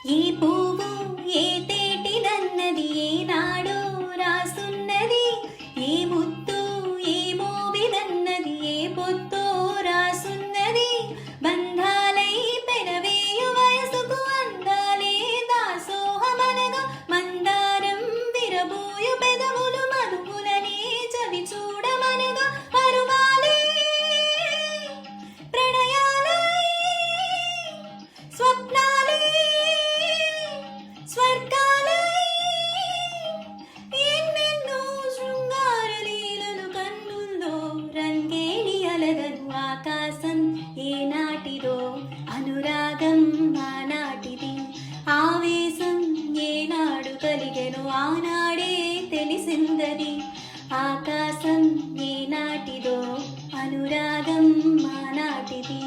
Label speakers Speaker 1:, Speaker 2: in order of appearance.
Speaker 1: ఈ పువ్వు ఏ తేటిదన్నది ఏనాడో రాసున్నది, ఏ ముత్తు ఏ మోవిదన్నది ఏ పొత్తో రాసున్నది. బంధాలై పెనవేయు వయసుకు అందాలే దాసోహమనగా, మందారం విరబోయు పెదవులు మధువులనే చవి చూడమనగా. పరువాలే ప్రణయాలై స్వప్నాలే స్వర్గాలై ఎన్నెన్నో శృంగార లీలలు కన్నుల్లో రంగేణి అలగను. ఆకాశం ఏనాటిదో అనురాగం ఆనాటిది, ఆవేశం ఏనాడు కలిగెను ఆనాడే తెలిసిందది. ఆకాశం ఏనాటిదో అనురాగం ఆనాటిది.